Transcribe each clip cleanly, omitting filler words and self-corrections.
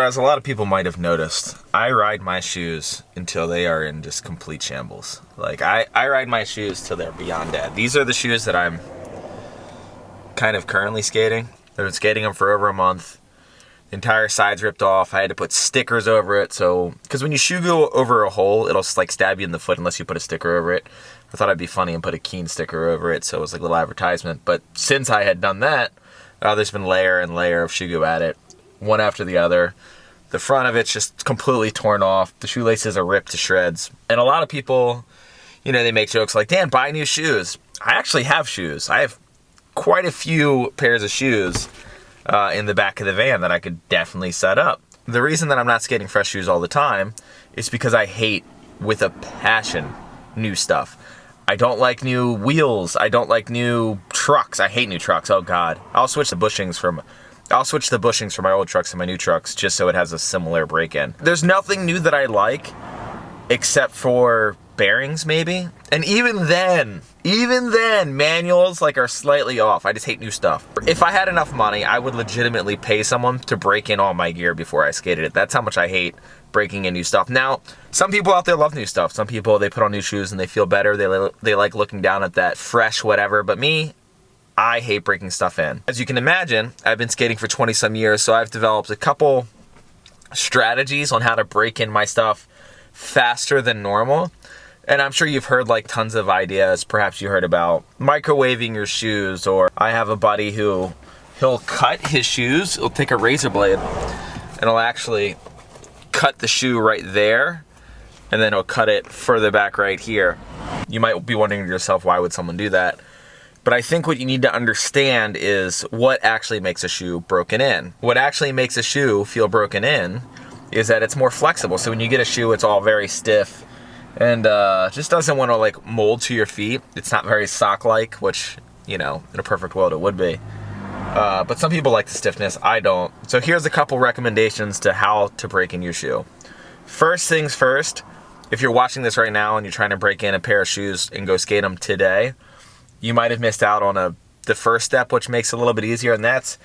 As a lot of people might have noticed, I ride my shoes until they are in just complete shambles. Like, I ride my shoes till they're beyond dead. These are the shoes that I'm kind of currently skating. I've been skating them for over a month. The entire side's ripped off. I had to put stickers over it, so... Because when you shoe glue over a hole, it'll like stab you in the foot unless you put a sticker over it. I thought it'd be funny and put a Keen sticker over it, so it was like a little advertisement. But since I had done that, there's been layer and layer of shoe glue at it, one after the other. The front of it's just completely torn off. The shoelaces are ripped to shreds. And a lot of people, you know, they make jokes like, Dan, buy new shoes. I actually have shoes. I have quite a few pairs of shoes in the back of the van that I could definitely set up. The reason that I'm not skating fresh shoes all the time is because I hate, with a passion, new stuff. I don't like new wheels. I don't like new trucks. I hate new trucks. Oh God. I'll switch the bushings from my old trucks to my new trucks just so it has a similar break-in. There's nothing new that I like except for bearings maybe. And even then, manuals like are slightly off. I just hate new stuff. If I had enough money, I would legitimately pay someone to break in all my gear before I skated it. That's how much I hate breaking in new stuff. Now, some people out there love new stuff. Some people, they put on new shoes and they feel better. They like looking down at that fresh whatever. But me, I hate breaking stuff in. As you can imagine, I've been skating for 20 some years, so I've developed a couple strategies on how to break in my stuff faster than normal. And I'm sure you've heard like tons of ideas. Perhaps you heard about microwaving your shoes, or I have a buddy who he'll cut his shoes. He'll take a razor blade and he'll actually cut the shoe right there, and then he'll cut it further back right here. You might be wondering to yourself, why would someone do that? But I think what you need to understand is what actually makes a shoe broken in. What actually makes a shoe feel broken in is that it's more flexible. So when you get a shoe, it's all very stiff and just doesn't want to like mold to your feet. It's not very sock-like, which, you know, in a perfect world it would be. But some people like the stiffness, I don't. So here's a couple recommendations to how to break in your shoe. First things first, if you're watching this right now and you're trying to break in a pair of shoes and go skate them today, you might have missed out on the first step, which makes it a little bit easier, and that's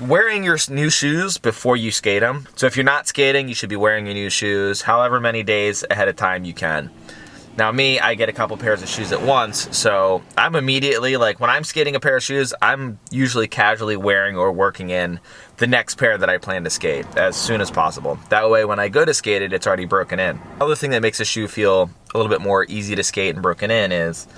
wearing your new shoes before you skate them. So if you're not skating, you should be wearing your new shoes however many days ahead of time you can. Now me, I get a couple pairs of shoes at once, so I'm immediately, like when I'm skating a pair of shoes, I'm usually casually wearing or working in the next pair that I plan to skate as soon as possible. That way when I go to skate it, it's already broken in. Another thing that makes a shoe feel a little bit more easy to skate and broken in is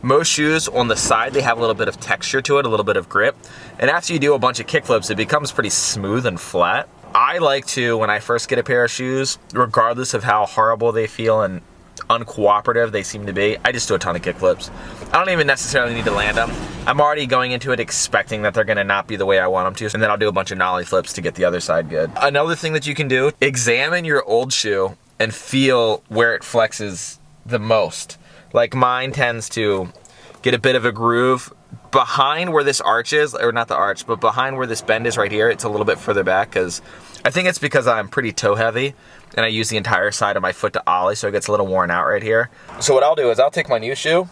most shoes on the side, they have a little bit of texture to it, a little bit of grip. And after you do a bunch of kickflips, it becomes pretty smooth and flat. I like to, when I first get a pair of shoes, regardless of how horrible they feel and uncooperative they seem to be, I just do a ton of kickflips. I don't even necessarily need to land them. I'm already going into it expecting that they're gonna not be the way I want them to, and then I'll do a bunch of nollie flips to get the other side good. Another thing that you can do, examine your old shoe and feel where it flexes the most. Like mine tends to get a bit of a groove behind where this arch is, or not the arch, but behind where this bend is right here. It's a little bit further back because I think it's because I'm pretty toe heavy and I use the entire side of my foot to ollie, so it gets a little worn out right here. So what I'll do is I'll take my new shoe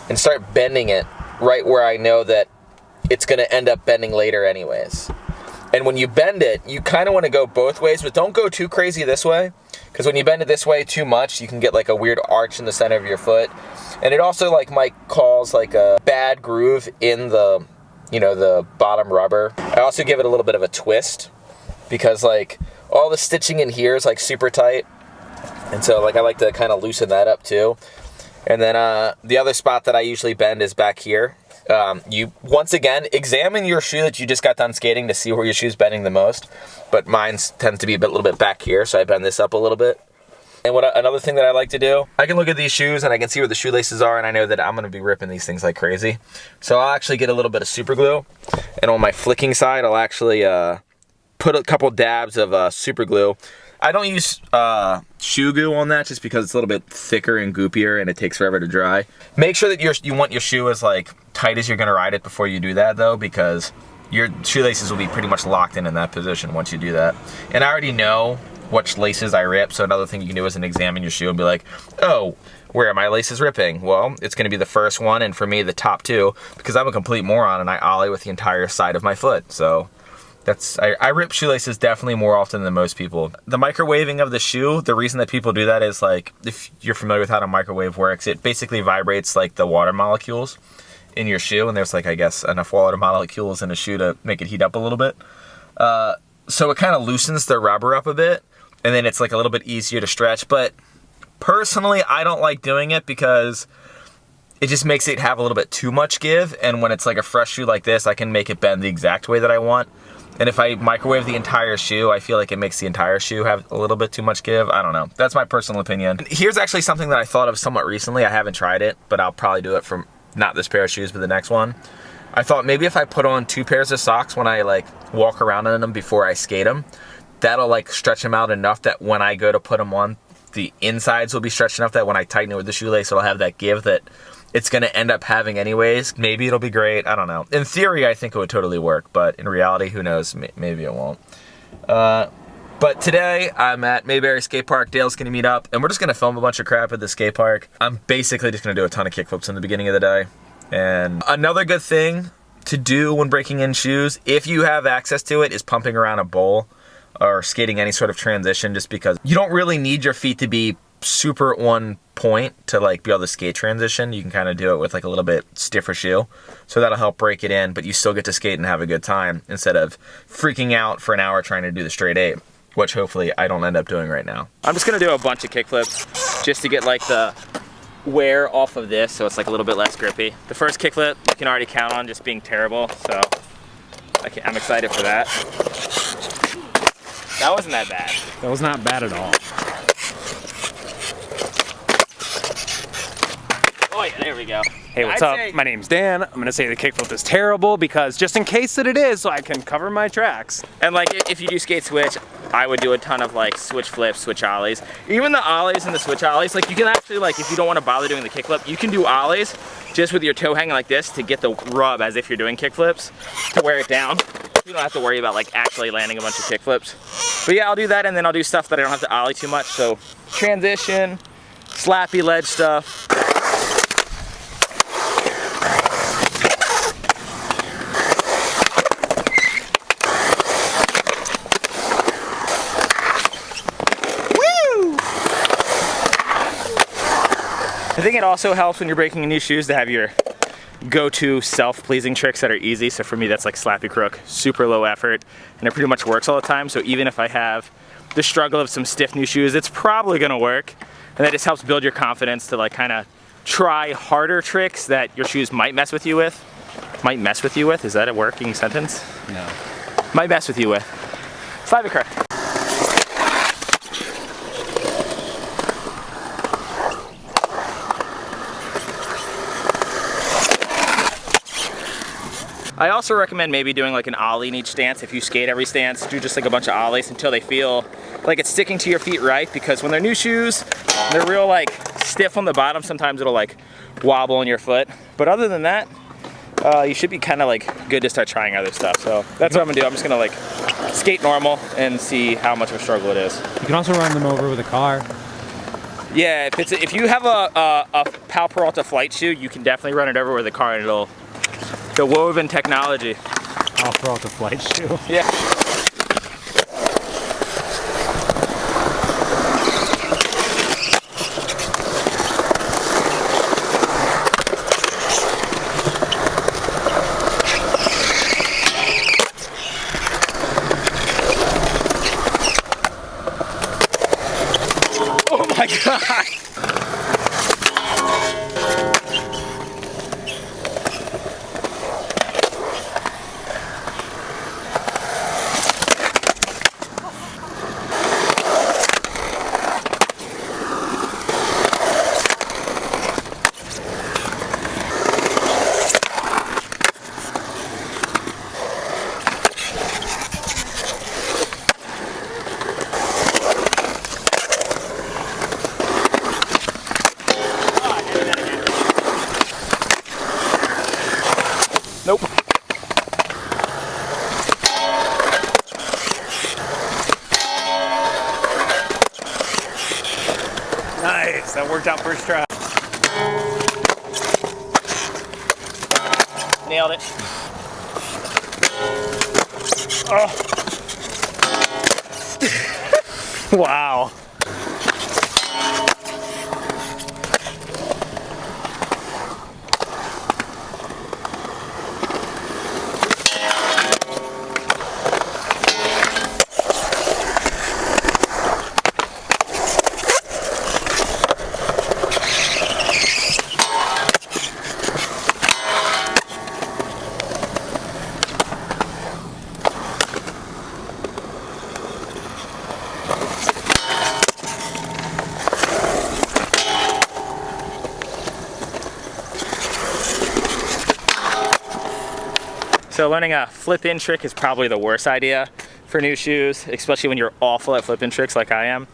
and start bending it right where I know that it's gonna end up bending later anyways. And when you bend it, you kind of want to go both ways, but don't go too crazy this way, because when you bend it this way too much, you can get like a weird arch in the center of your foot. And it also like might cause like a bad groove in the, you know, the bottom rubber. I also give it a little bit of a twist because like all the stitching in here is like super tight. And so like I like to kind of loosen that up too. And then the other spot that I usually bend is back here. You, once again, examine your shoe that you just got done skating to see where your shoe's bending the most. But mine tends to be a little bit back here, so I bend this up a little bit. And another thing that I like to do, I can look at these shoes and I can see where the shoelaces are, and I know that I'm going to be ripping these things like crazy. So I'll actually get a little bit of super glue, and on my flicking side, I'll actually put a couple dabs of super glue. I don't use shoe glue on that just because it's a little bit thicker and goopier and it takes forever to dry. Make sure that you want your shoe as like tight as you're gonna ride it before you do that though, because your shoelaces will be pretty much locked in that position once you do that. And I already know which laces I rip, so another thing you can do is examine your shoe and be like, oh, where are my laces ripping? Well, it's gonna be the first one, and for me, the top two, because I'm a complete moron and I ollie with the entire side of my foot. So I rip shoelaces definitely more often than most people. The microwaving of the shoe, the reason that people do that is like, if you're familiar with how a microwave works, it basically vibrates like the water molecules in your shoe, and there's like, I guess, enough water molecules in a shoe to make it heat up a little bit. So it kind of loosens the rubber up a bit, and then it's like a little bit easier to stretch. But personally, I don't like doing it because it just makes it have a little bit too much give, and when it's like a fresh shoe like this, I can make it bend the exact way that I want. And if I microwave the entire shoe, I feel like it makes the entire shoe have a little bit too much give. I don't know. That's my personal opinion. Here's actually something that I thought of somewhat recently. I haven't tried it, but I'll probably do it for not this pair of shoes, but the next one. I thought maybe if I put on 2 pairs of socks when I like walk around in them before I skate them, that'll like stretch them out enough that when I go to put them on, the insides will be stretched enough that when I tighten it with the shoelace, it'll have that give that it's gonna end up having anyways. Maybe it'll be great, I don't know. In theory, I think it would totally work, but in reality, who knows, maybe it won't. But today, I'm at Mayberry Skate Park. Dale's gonna meet up, and we're just gonna film a bunch of crap at the skate park. I'm basically just gonna do a ton of kickflips in the beginning of the day. And another good thing to do when breaking in shoes, if you have access to it, is pumping around a bowl or skating any sort of transition, just because you don't really need your feet to be super on point to like be able to skate transition. You can kind of do it with like a little bit stiffer shoe, so that'll help break it in, but you still get to skate and have a good time instead of freaking out for an hour trying to do the straight 8, which hopefully I don't end up doing right now. I'm just gonna do a bunch of kickflips just to get like the wear off of this, so it's like a little bit less grippy. The first kickflip you can already count on just being terrible, so I'm excited for that. That wasn't that bad. That was not bad at all. Oh yeah, there we go. Hey, what's up? My name's Dan. I'm gonna say the kickflip is terrible because just in case that it is, so I can cover my tracks. And like if you do skate switch, I would do a ton of like switch flips, switch ollies. Even the ollies and the switch ollies, like you can actually, like if you don't want to bother doing the kickflip, you can do ollies just with your toe hanging like this to get the rub as if you're doing kickflips to wear it down. You don't have to worry about like actually landing a bunch of kickflips. But yeah, I'll do that, and then I'll do stuff that I don't have to ollie too much. So transition, slappy ledge stuff. I think it also helps when you're breaking in new shoes to have your go-to self-pleasing tricks that are easy. So for me, that's like slappy crook, super low effort, and it pretty much works all the time. So even if I have the struggle of some stiff new shoes, it's probably gonna work. And that just helps build your confidence to like kind of try harder tricks that your shoes might mess with you with. Might mess with you with? Is that a working sentence? No. Might mess with you with. Slappy crook. I also recommend maybe doing like an ollie in each stance. If you skate every stance, do just like a bunch of ollies until they feel like it's sticking to your feet right, because when they're new shoes, they're real like stiff on the bottom. Sometimes it'll like wobble in your foot. But other than that, you should be kind of like good to start trying other stuff. So that's what I'm gonna do. I'm just gonna like skate normal and see how much of a struggle it is. You can also run them over with a car. Yeah, if you have a Pal Peralta flight shoe, you can definitely run it over with a car, and it'll the woven technology. I'll throw out the flight shoe. Yeah. Oh my God. Nope. Nice, that worked out first try. Nailed it. Oh. Wow. So learning a flip-in trick is probably the worst idea for new shoes, especially when you're awful at flip-in tricks like I am.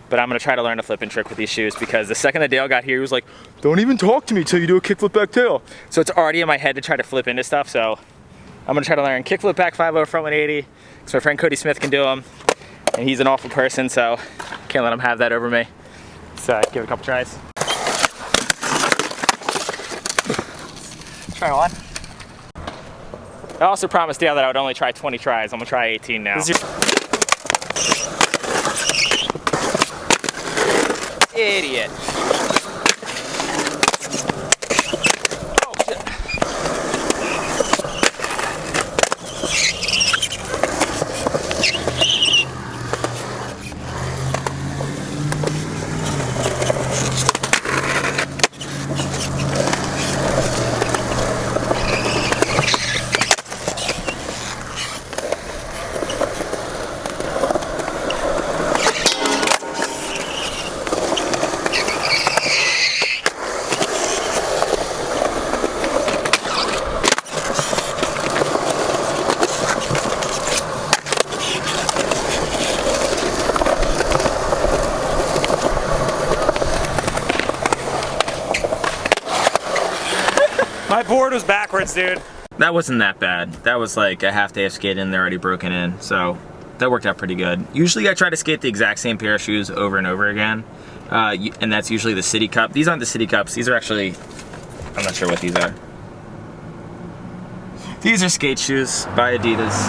But I'm gonna try to learn a flip-in trick with these shoes because the second that Dale got here, he was like, don't even talk to me till you do a kickflip back tail. So it's already in my head to try to flip into stuff. So I'm gonna try to learn kickflip back 5-0 front 180 because my friend Cody Smith can do them. And he's an awful person, so can't let him have that over me. So give it a couple tries. Try one. I also promised Dale that I would only try 20 tries. I'm gonna try 18 now. Idiot. Oh, shit. My board was backwards, dude. That wasn't that bad. That was like a half day of skating and they're already broken in, so that worked out pretty good. Usually I try to skate the exact same pair of shoes over and over again, and that's usually the City Cup. These aren't the City Cups. These are actually, I'm not sure what these are. These are skate shoes by Adidas.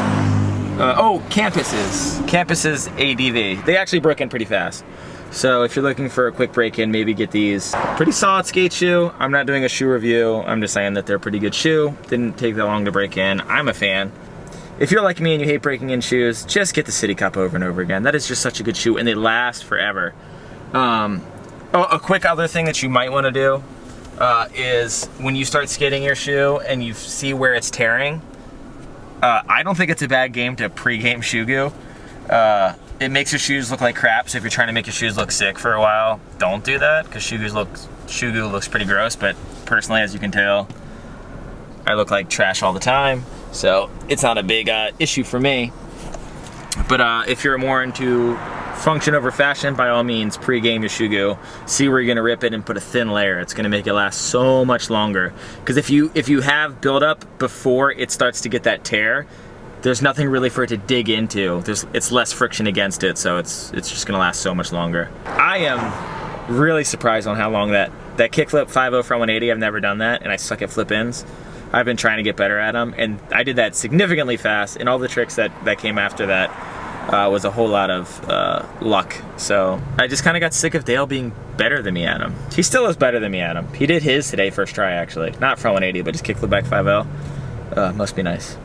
Oh, Campus's. Campus's ADV. They actually broke in pretty fast. So if you're looking for a quick break-in, maybe get these. Pretty solid skate shoe. I'm not doing a shoe review. I'm just saying that they're a pretty good shoe. Didn't take that long to break in. I'm a fan. If you're like me and you hate breaking in shoes, just get the City Cup over and over again. That is just such a good shoe and they last forever. Oh, a quick other thing that you might want to do is when you start skating your shoe and you see where it's tearing, I don't think it's a bad game to pre-game shoe goo. It makes your shoes look like crap, so if you're trying to make your shoes look sick for a while, don't do that, because shoe goo looks pretty gross, but personally, as you can tell, I look like trash all the time, so it's not a big issue for me. But if you're more into function over fashion, by all means, pre-game your shoe goo. See where you're gonna rip it and put a thin layer. It's gonna make it last so much longer. Because if you have buildup before it starts to get that tear, there's nothing really for it to dig into. It's less friction against it, so it's just gonna last so much longer. I am really surprised on how long that kickflip 5-0 front 180, I've never done that, and I suck at flip-ins. I've been trying to get better at them, and I did that significantly fast, and all the tricks that came after that was a whole lot of luck. So I just kind of got sick of Dale being better than me at them. He still is better than me at them. He did his today first try, actually. Not front 180, but just kickflip back 5-0. Must be nice.